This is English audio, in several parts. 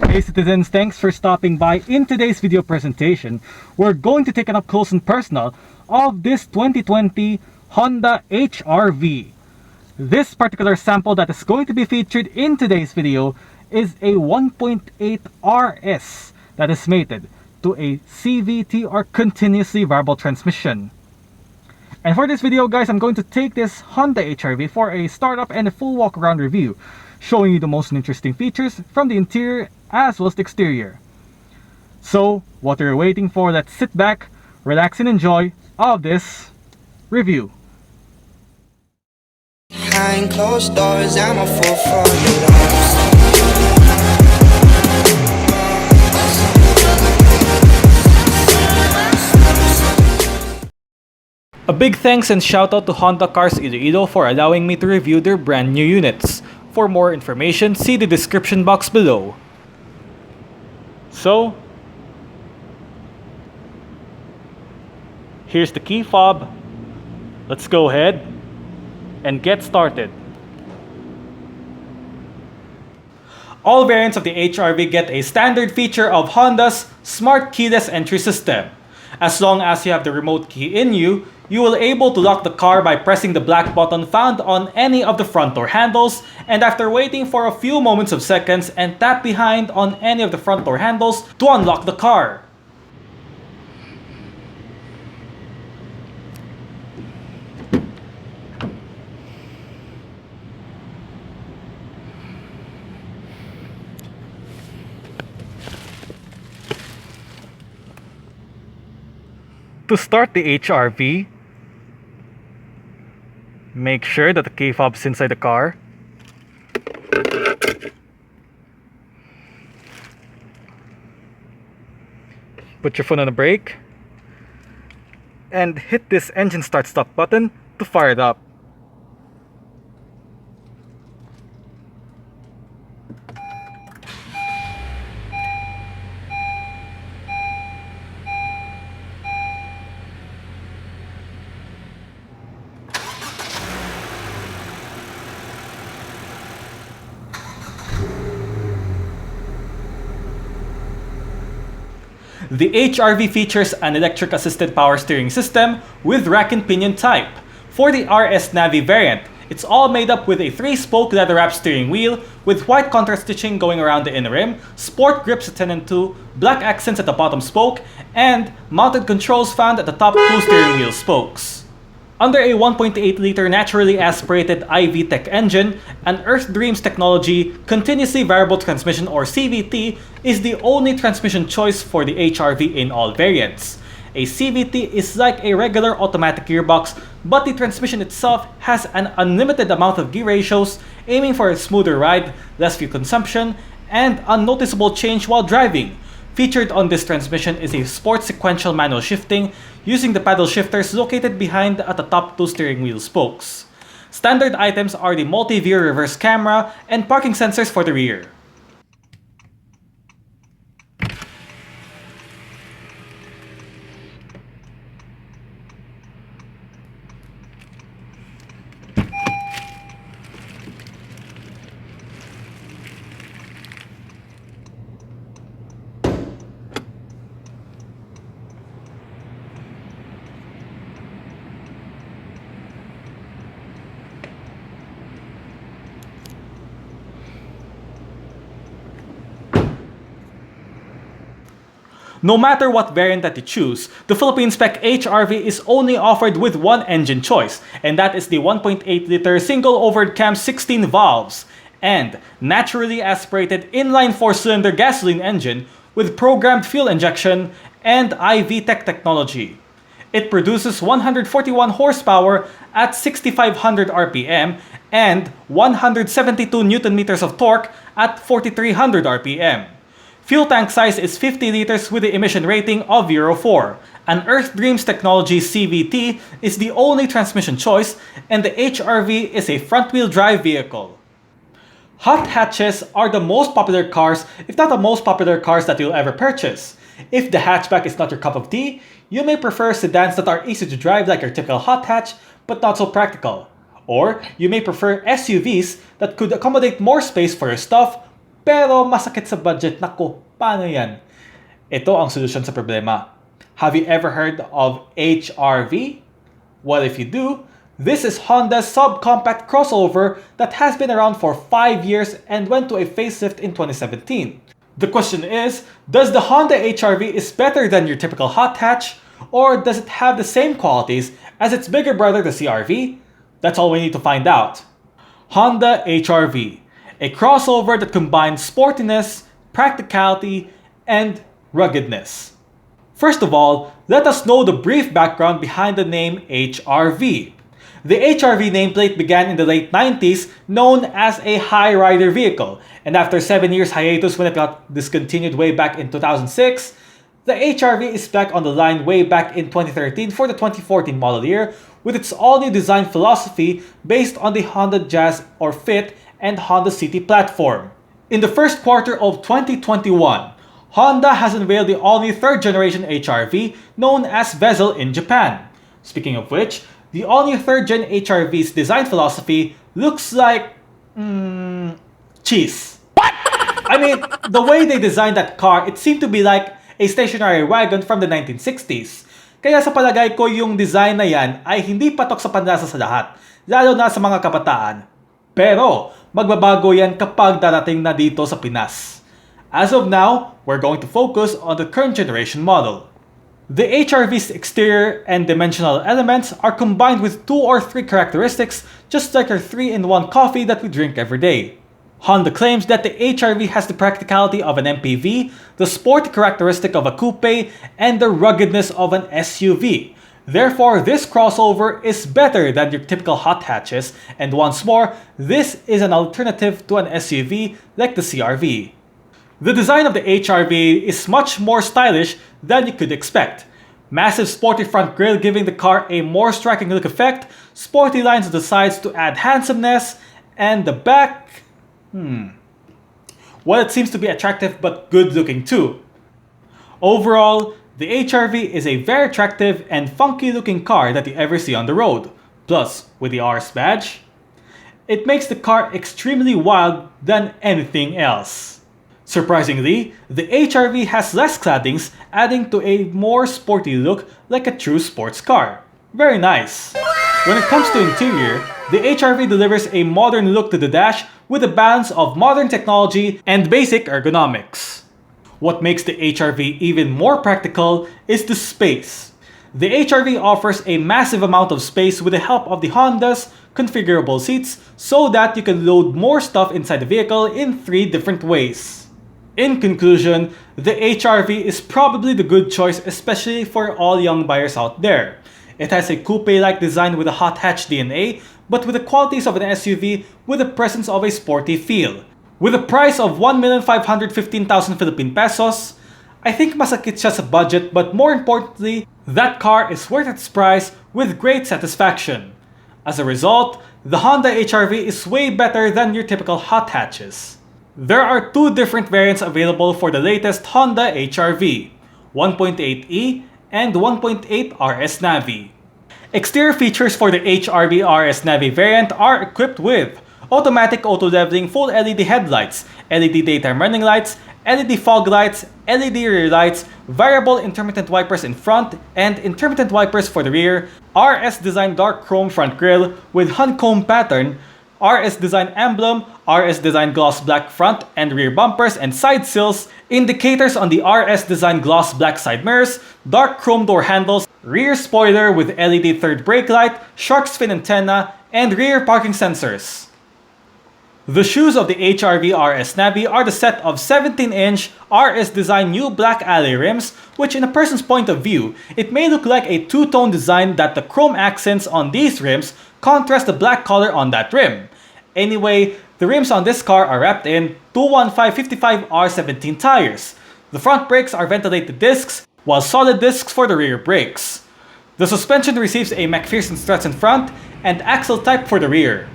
Hey citizens, thanks for stopping by. In today's video presentation, we're going to take an up close and personal of this 2020 Honda HR-V. This particular sample that is going to be featured in today's video is a 1.8 RS that is mated to a CVT or continuously variable transmission. And for this video guys, I'm going to take this Honda HR-V for a startup and a full walk around review, showing you the most interesting features from the interior as well as the exterior. So what are you waiting for? Let's sit back, relax and enjoy of this review. Behind closed doors, I'm a fool for your loves. A big thanks and shout out to Honda Cars Iloilo for allowing me to review their brand new units. For more information, see the description box below. So, here's the key fob. Let's go ahead and get started. All variants of the HR-V get a standard feature of Honda's smart keyless entry system. As long as you have the remote key in you, you will be able to lock the car by pressing the black button found on any of the front door handles, and after waiting for a few moments of seconds and tap behind on any of the front door handles to unlock the car. To start the HR-V, make sure that the key fob's inside the car. Put your foot on the brake and hit this engine start stop button to fire it up. The HR-V features an electric assisted power steering system with rack and pinion type. For the RS Navi variant, it's all made up with a 3-spoke leather wrap steering wheel with white contrast stitching going around the inner rim, sport grips at 10 and 2, black accents at the bottom spoke, and mounted controls found at the top 2 steering wheel spokes. Under a 1.8-liter naturally aspirated i-VTEC engine, an EarthDreams technology continuously variable transmission or CVT is the only transmission choice for the HR-V in all variants. A CVT is like a regular automatic gearbox, but the transmission itself has an unlimited amount of gear ratios, aiming for a smoother ride, less fuel consumption, and unnoticeable change while driving. Featured on this transmission is a sport sequential manual shifting using the paddle shifters located behind at the top 2 steering wheel spokes. Standard items are the multi-view reverse camera and parking sensors for the rear. No matter what variant that you choose, the Philippine spec HR-V is only offered with one engine choice, and that is the 1.8-liter single overhead cam 16 valves and naturally aspirated inline 4-cylinder gasoline engine with programmed fuel injection and i-VTEC technology. It produces 141 horsepower at 6,500 RPM and 172 Newton meters of torque at 4,300 RPM. Fuel tank size is 50 liters with the emission rating of Euro 4. An EarthDreams technology CVT is the only transmission choice, and the HR-V is a front-wheel drive vehicle. Hot hatches are the most popular cars, if not the most popular cars that you'll ever purchase. If the hatchback is not your cup of tea, you may prefer sedans that are easy to drive like your typical hot hatch, but not so practical. Or you may prefer SUVs that could accommodate more space for your stuff, pero masakit sa budget. Nako, paano yan? Ito ang solusyon sa problema. Have you ever heard of HRV? Well, if you do, this is Honda's subcompact crossover that has been around for 5 years and went to a facelift in 2017. The question is, does the Honda HRV is better than your typical hot hatch, or does it have the same qualities as its bigger brother, the CRV? That's all we need to find out. Honda HRV, a crossover that combines sportiness, practicality, and ruggedness. First of all, let us know the brief background behind the name HRV. The HRV nameplate began in the late 90s, known as a high rider vehicle, and after 7 years hiatus when it got discontinued way back in 2006, the HRV is back on the line way back in 2013 for the 2014 model year with its all-new design philosophy based on the Honda Jazz or Fit and Honda City platform. In the first quarter of 2021, Honda has unveiled the all-new third-generation HRV known as Vezel in Japan. Speaking of which, the all-new third-gen HRV's design philosophy looks like... cheese. What? I mean, the way they designed that car, it seemed to be like a stationary wagon from the 1960s. Kaya sa palagay ko yung design na yan ay hindi patok sa panlasa sa lahat, lalo na sa mga kabataan. Pero, magbabago yan kapag darating na dito sa Pinas. As of now, we're going to focus on the current generation model. The HRV's exterior and dimensional elements are combined with 2 or 3 characteristics just like our 3-in-1 coffee that we drink every day. Honda claims that the HRV has the practicality of an MPV, the sporty characteristic of a coupe, and the ruggedness of an SUV. Therefore, this crossover is better than your typical hot hatches, and once more, this is an alternative to an SUV like the CRV. The design of the HRV is much more stylish than you could expect. Massive sporty front grille giving the car a more striking look effect, sporty lines on the sides to add handsomeness, and the back... well, it seems to be attractive but good looking too. Overall, the HRV is a very attractive and funky looking car that you ever see on the road. Plus, with the RS badge, it makes the car extremely wild than anything else. Surprisingly, the HRV has less claddings, adding to a more sporty look like a true sports car. Very nice. When it comes to interior, the HRV delivers a modern look to the dash with a balance of modern technology and basic ergonomics. What makes the HRV even more practical is the space. The HRV offers a massive amount of space with the help of the Honda's configurable seats so that you can load more stuff inside the vehicle in 3 different ways. In conclusion, the HRV is probably the good choice, especially for all young buyers out there. It has a coupe-like design with a hot hatch DNA, but with the qualities of an SUV with the presence of a sporty feel. With a price of 1,515,000 Philippine pesos, I think masakit siya sa budget, but more importantly, that car is worth its price with great satisfaction. As a result, the Honda HRV is way better than your typical hot hatches. There are 2 different variants available for the latest Honda HRV, 1.8e and 1.8 RS Navi. Exterior features for the HRV RS Navi variant are equipped with automatic auto-leveling full LED headlights, LED daytime running lights, LED fog lights, LED rear lights, variable intermittent wipers in front, and intermittent wipers for the rear, RS Design dark chrome front grille with honeycomb pattern, RS Design emblem, RS Design gloss black front and rear bumpers and side sills, indicators on the RS Design gloss black side mirrors, dark chrome door handles, rear spoiler with LED third brake light, shark's fin antenna, and rear parking sensors. The shoes of the HRV RS Navi are the set of 17-inch RS Design new black alloy rims, which in a person's point of view, it may look like a two-tone design that the chrome accents on these rims contrast the black color on that rim. Anyway, the rims on this car are wrapped in 215/55R17 tires. The front brakes are ventilated discs, while solid discs for the rear brakes. The suspension receives a McPherson struts in front and axle type for the rear.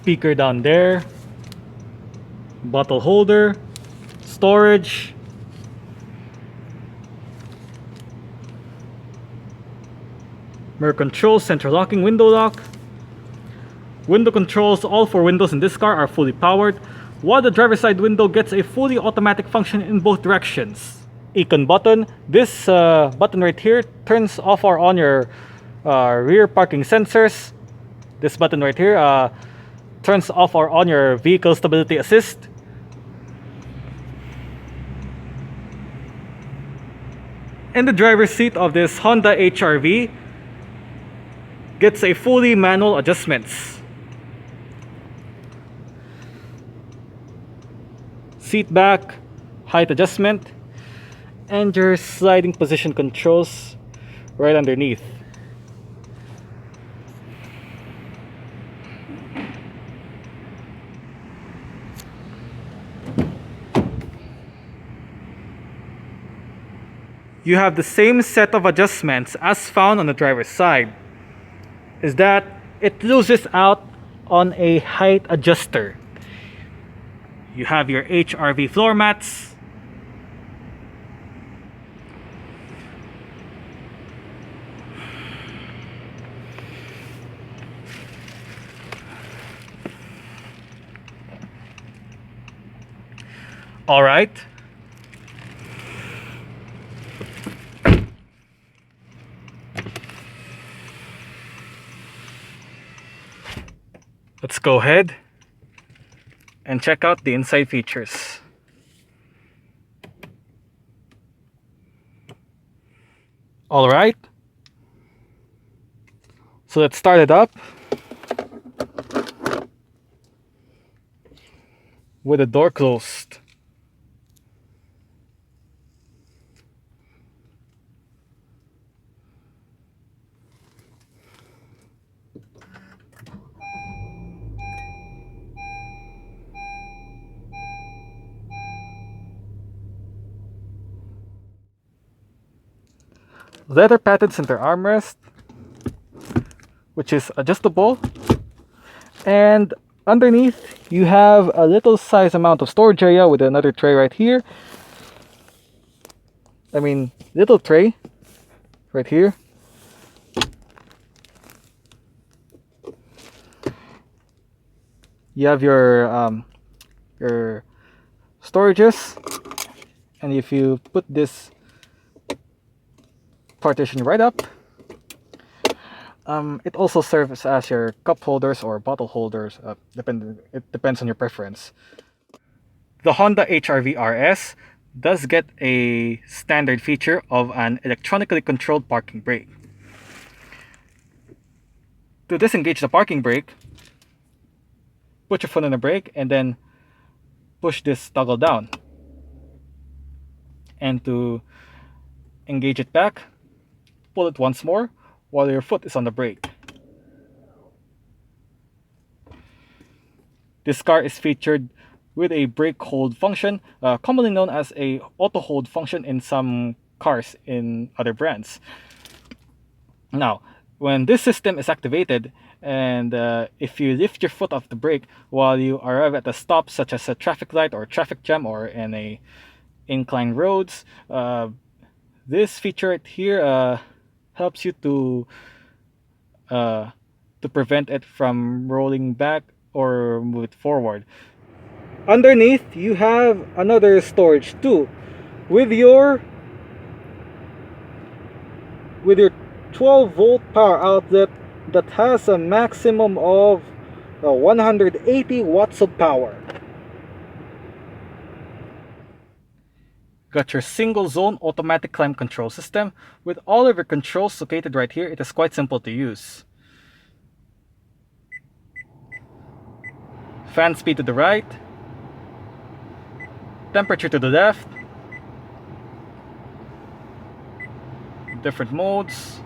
speaker down there, bottle holder, storage, mirror control, central locking, window lock. Window controls, all four windows in this car are fully powered, while the driver's side window gets a fully automatic function in both directions. Icon button. This button right here turns off or on your rear parking sensors. This button right here turns off or on your vehicle stability assist. And the driver's seat of this Honda HR-V gets a fully manual adjustments. Seat back, height adjustment, and your sliding position controls right underneath. You have the same set of adjustments as found on the driver's side, is that it loses out on a height adjuster. You have your HR-V floor mats, all right. Let's go ahead and check out the inside features. All right. So let's start it up with the door closed. Leather padded center armrest, which is adjustable, and underneath you have a little size amount of storage area with another tray right here. Little tray right here. You have your storages, and if you put this partition right up, it also serves as your cup holders or bottle holders. It depends on your preference. The Honda HR-V RS does get a standard feature of an electronically controlled parking brake. To disengage the parking brake, put your foot on the brake and then push this toggle down. And to engage it back, pull it once more while your foot is on the brake. This car is featured with a brake hold function, commonly known as a auto hold function in some cars in other brands. Now, when this system is activated, and if you lift your foot off the brake while you arrive at a stop, such as a traffic light or traffic jam or in a inclined roads, this feature right here helps you to prevent it from rolling back or move it forward. Underneath you have another storage too, with your 12-volt power outlet that has a maximum of 180 watts of power. Got your single zone automatic climate control system with all of your controls located right here. It is quite simple to use. Fan speed to the right, temperature to the left, different modes,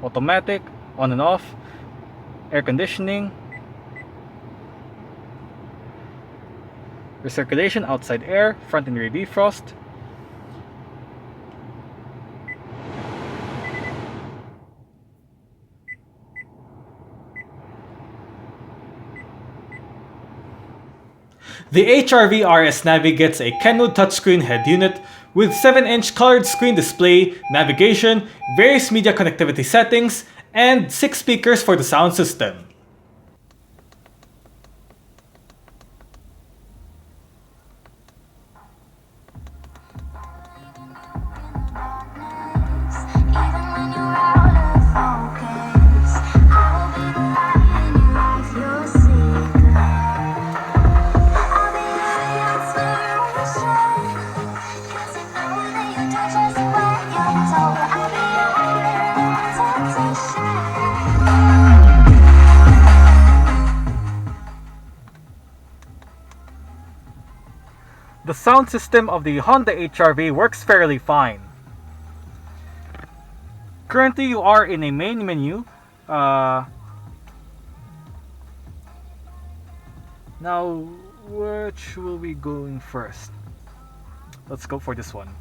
automatic, on and off, air conditioning, recirculation, outside air, front and rear defrost. The HRV RS Navi gets a Kenwood touchscreen head unit with 7-inch colored screen display, navigation, various media connectivity settings, and 6 speakers for the sound system. The sound system of the Honda HR-V works fairly fine. Currently, you are in a main menu. Now, which will we going first? Let's go for this one.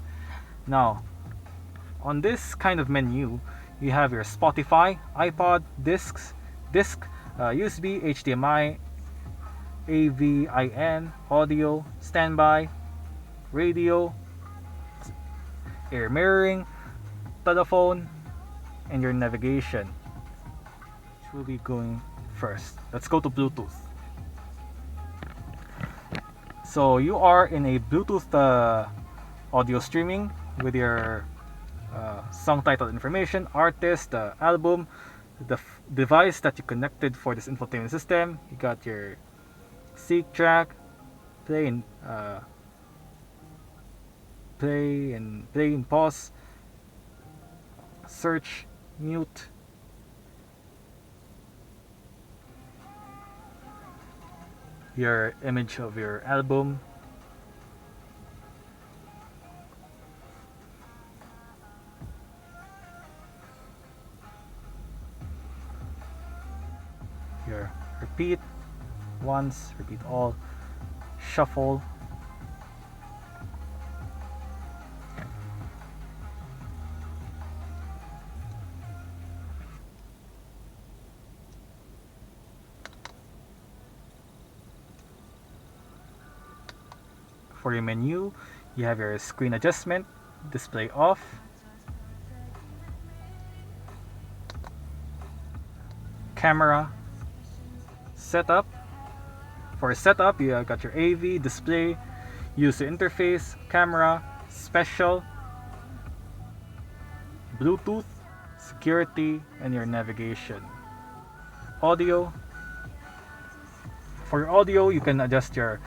Now, on this kind of menu, you have your Spotify, iPod, disc, USB, HDMI, AV-IN, audio, standby, radio, air mirroring, telephone, and your navigation. Which will be going first? Let's go to Bluetooth. So you are in a Bluetooth audio streaming with your song title information, artist, the album, the device that you connected for this infotainment system. You got your seek track, play and pause, search, mute, your image of your album, your repeat once, repeat all, shuffle, for your menu, you have your screen adjustment, display off, camera, setup. For setup, you got your AV, display, user interface, camera, special, Bluetooth, security, and your navigation. Audio. For your audio, you can adjust your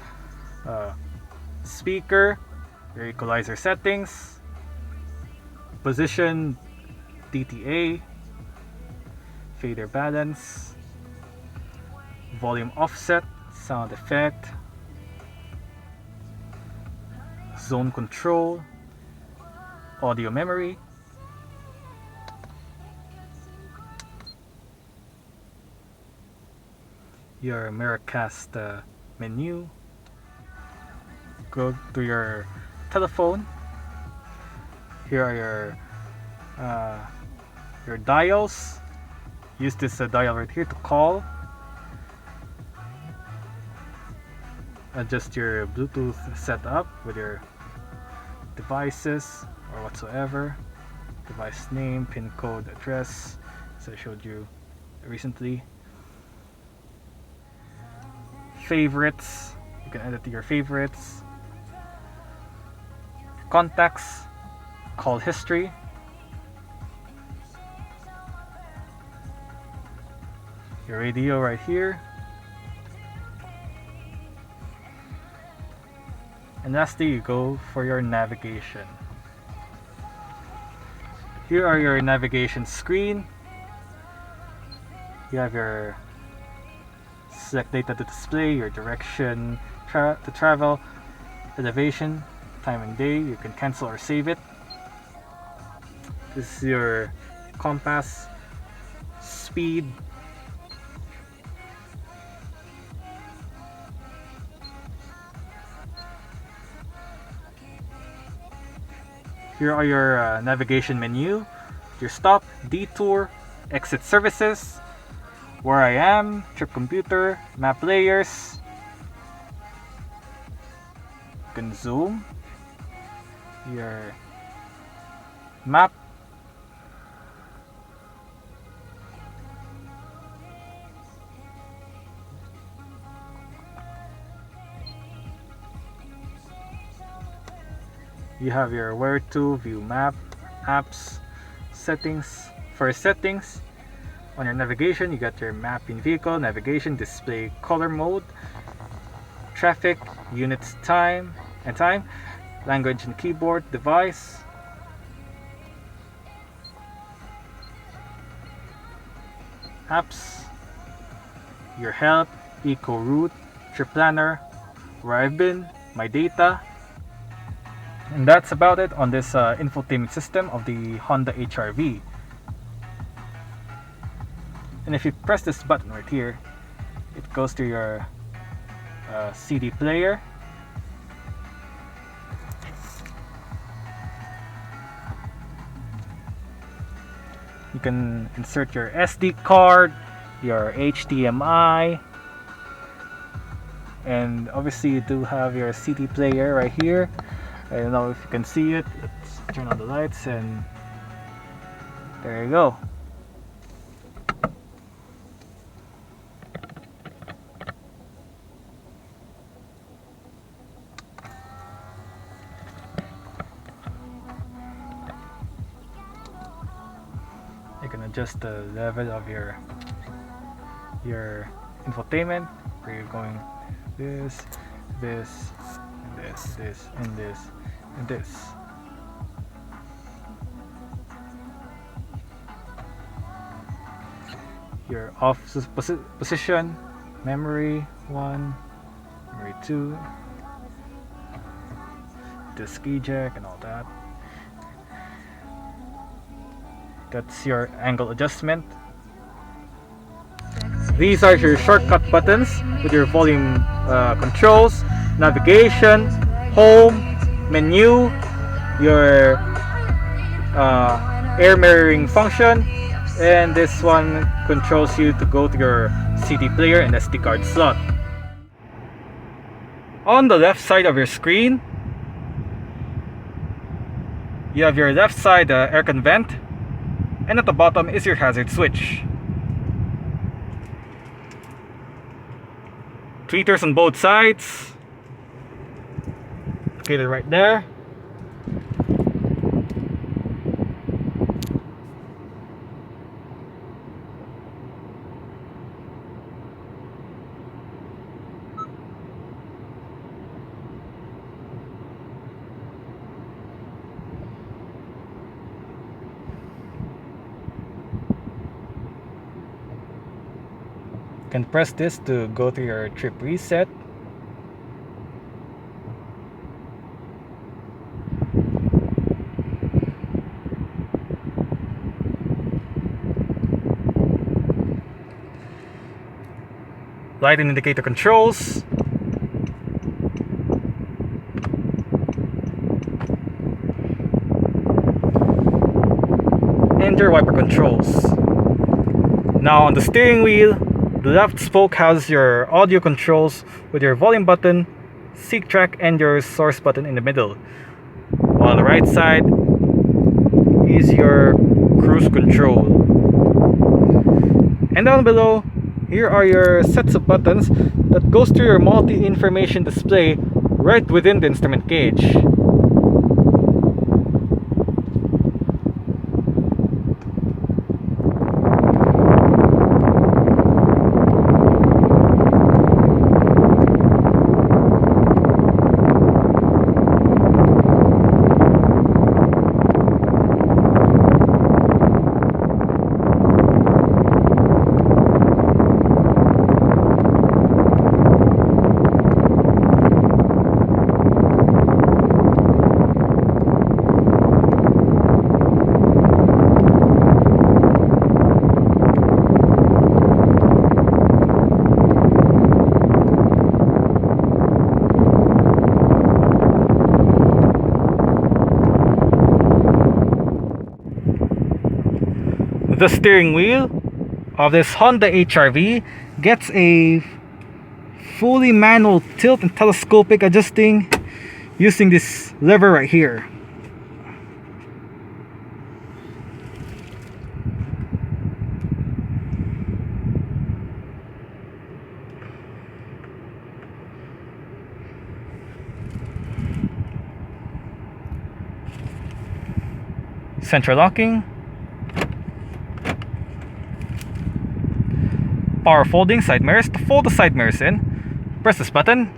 speaker, your equalizer settings, position, DTA, fader balance, volume offset, sound effect, zone control, audio memory, your Miracast menu. Go to your telephone. Here are your dials. Use this dial right here to call. Adjust your Bluetooth setup with your devices or whatsoever. Device name, pin code, address, as I showed you recently. Favorites. You can edit your favorites. Contacts. Call history. Your radio right here. And lastly, you go for your navigation. Here are your navigation screen. You have your select data to display, your direction to travel, elevation, time and day. You can cancel or save it. This is your compass, speed, here are your navigation menu, your stop, detour, exit services, where I am, trip computer, map layers, You can zoom. Your map. You have your where to, view map, apps, settings. For settings, on your navigation, you got your map in vehicle, navigation, display color mode, traffic, units, time, language and keyboard, device, apps, your help, eco route, trip planner, where I've been, my data. And that's about it on this infotainment system of the Honda HR-V. And if you press this button right here, it goes to your CD player. You can insert your SD card, your HDMI, and obviously you do have your CD player right here. I don't know if you can see it. Let's turn on the lights and there you go. You can adjust the level of your infotainment, where you're going this, this, and this, this, and this, and this. Your off position, memory 1, memory 2, disk eject and all that. That's your angle adjustment. These are your shortcut buttons with your volume controls, navigation, home, menu, your air mirroring function, and this one controls you to go to your CD player and SD card slot. On the left side of your screen, you have your left side aircon vent, and at the bottom is your hazard switch. Tweeters on both sides, located right there. You can press this to go to your trip reset. Light and indicator controls. And your wiper controls. Now on the steering wheel, the left spoke has your audio controls with your volume button, seek track, and your source button in the middle. While on the right side is your cruise control. And down below, here are your sets of buttons that goes to your multi-information display right within the instrument gauge. The steering wheel of this Honda HR-V gets a fully manual tilt and telescopic adjusting. using this lever right here. Central locking, power folding side mirrors. To fold the side mirrors in, press this button.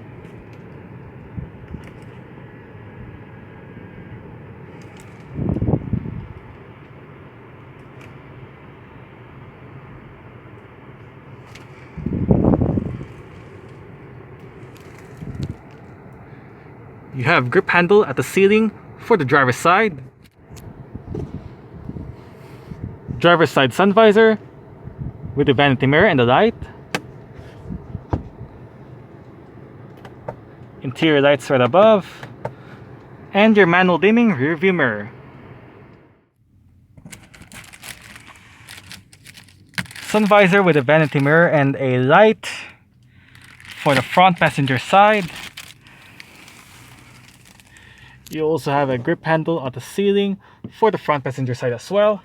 You have grip handle at the ceiling for the driver's side. Driver's side sun visor with the vanity mirror and the light. Interior lights right above. And your manual dimming rear view mirror. Sun visor with a vanity mirror and a light for the front passenger side. You also have a grip handle at the ceiling for the front passenger side as well.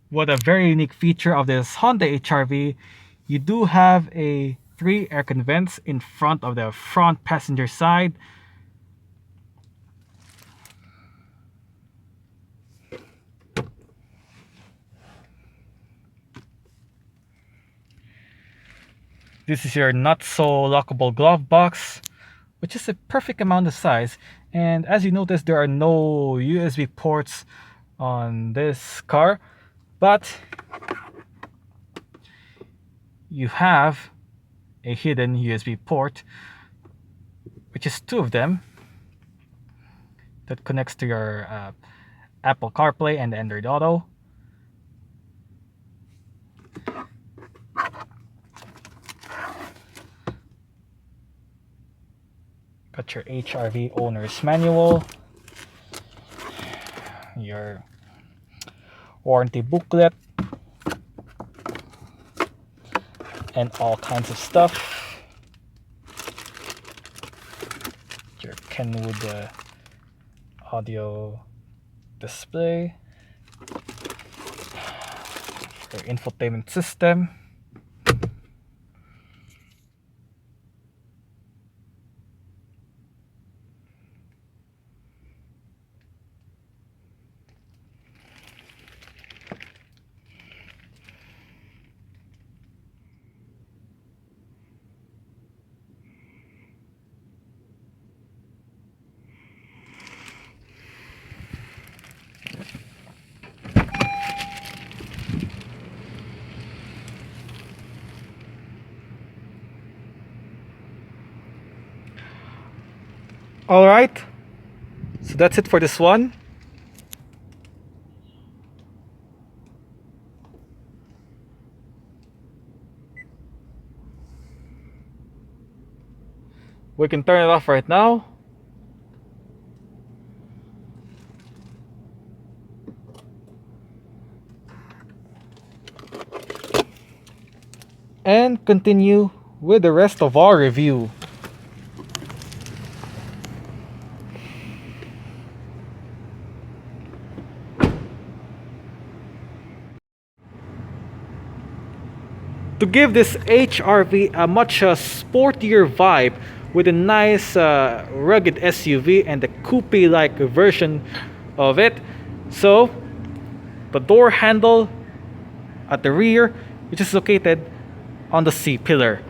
What a very unique feature of this Hyundai HR-V, you do have a 3 aircon vents in front of the front passenger side. This is your not so lockable glove box, which is a perfect amount of size. And as you notice, there are no USB ports on this car, but you have a hidden USB port, which is 2 of them, that connects to your Apple CarPlay and Android Auto. Got your HR-V owner's manual, your warranty booklet, and all kinds of stuff. Your Kenwood audio display, your infotainment system, Alright, so that's it for this one. We can turn it off right now. And continue with the rest of our review. To give this HR-V a much sportier vibe with a nice rugged SUV and a coupe-like version of it. So, the door handle at the rear, which is located on the C-pillar.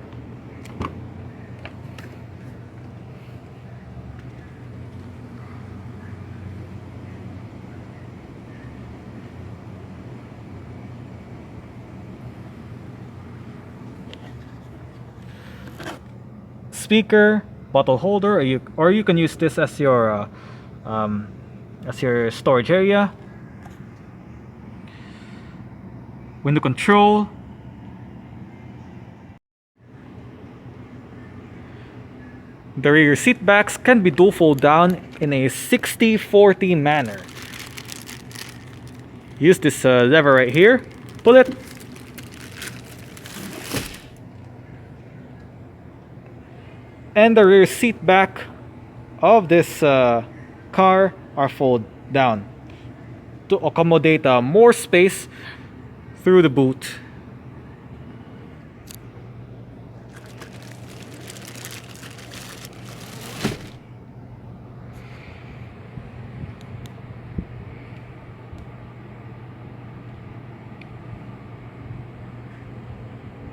Speaker, bottle holder, or you can use this as your storage area. Window control. The rear seat backs can be dual fold down in a 60-40 manner. use this lever right here, pull it, and the rear seat back of this car are fold down to accommodate more space through the boot.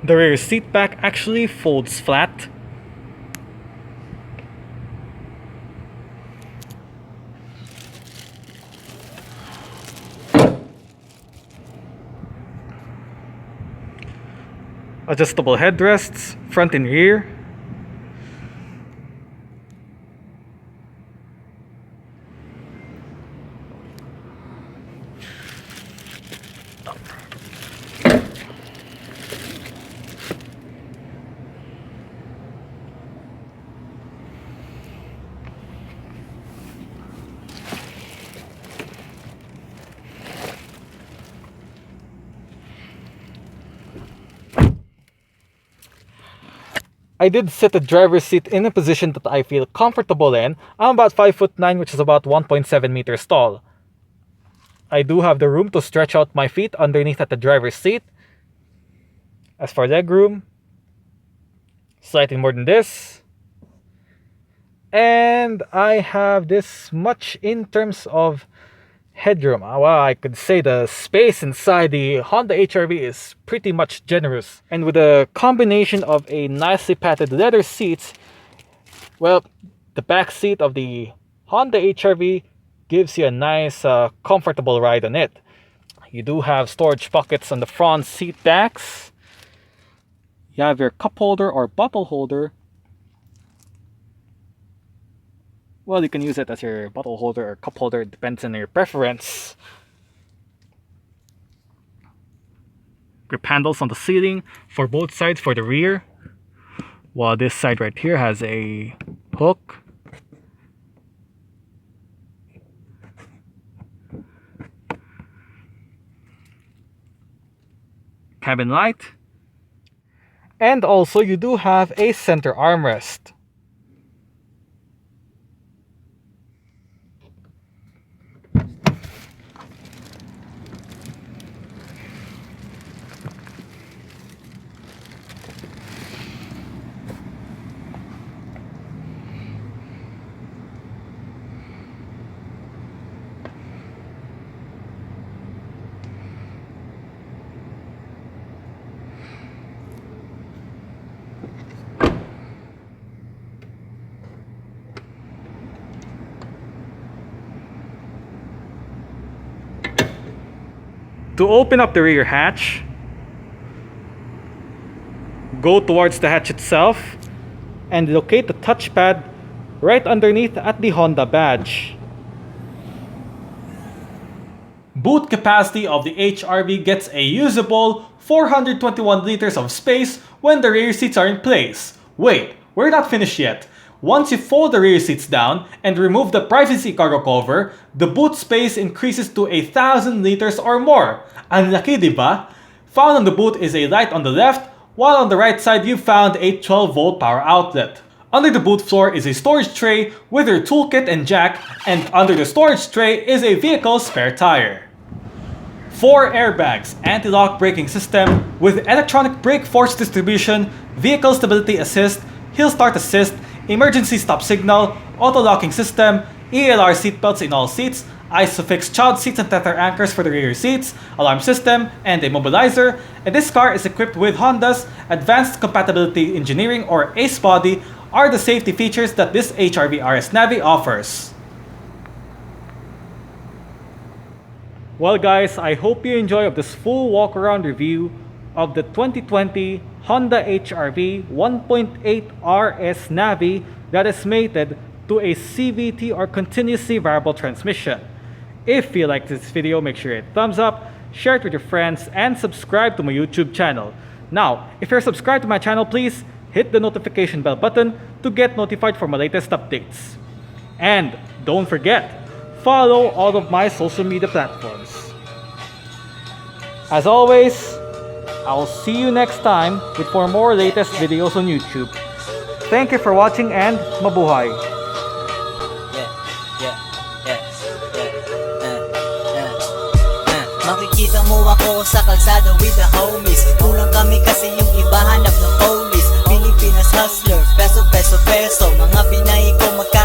The rear seat back actually folds flat. Adjustable headrests, front and rear. I did set the driver's seat in a position that I feel comfortable in. I'm about 5'9", which is about 1.7 meters tall. I do have the room to stretch out my feet underneath at the driver's seat. As for leg room, slightly more than this. And I have this much in terms of headroom. Well, I could say the space inside the Honda HR-V is pretty much generous. And with a combination of a nicely padded leather seats, well, the back seat of the Honda HR-V gives you a nice, comfortable ride on it. You do have storage pockets on the front seat backs. You have your cup holder or bottle holder. Well, you can use it as your bottle holder or cup holder, it depends on your preference. Grip handles on the ceiling for both sides for the rear, while this side right here has a hook. Cabin light. And also you do have a center armrest. To open up the rear hatch, go towards the hatch itself and locate the touchpad right underneath at the Honda badge. Boot capacity of the HR-V gets a usable 421 liters of space when the rear seats are in place. Wait, we're not finished yet. Once you fold the rear seats down and remove the privacy cargo cover, the boot space increases to 1,000 liters or more. Ang laki, diba? Found on the boot is a light on the left, while on the right side you found a 12-volt power outlet. Under the boot floor is a storage tray with your toolkit and jack, and under the storage tray is a vehicle spare tire. 4 airbags, anti-lock braking system with electronic brake force distribution, vehicle stability assist, hill start assist, emergency stop signal, auto-locking system, ELR seatbelts in all seats, ISOFIX child seats and tether anchors for the rear seats, alarm system, and immobilizer. And this car is equipped with Honda's Advanced Compatibility Engineering or ACE body are the safety features that this HR-V RS Navi offers. Well guys, I hope you enjoy this full walk-around review of the 2020 Honda HR-V 1.8 RS Navi that is mated to a CVT or continuously variable transmission. If you like this video, make sure you hit thumbs up, share it with your friends, and subscribe to my YouTube channel. Now, if you're subscribed to my channel, please hit the notification bell button to get notified for my latest updates. And don't forget, follow all of my social media platforms. As always, I'll see you next time with for more latest videos on YouTube. Thank you for watching and mabuhay! Makikita mo ako sa kalsada with the homies. Kulang kami kasi yung iba hanap ng police. Pilipinas hustler, peso, peso, peso. Mga Pinay ko magka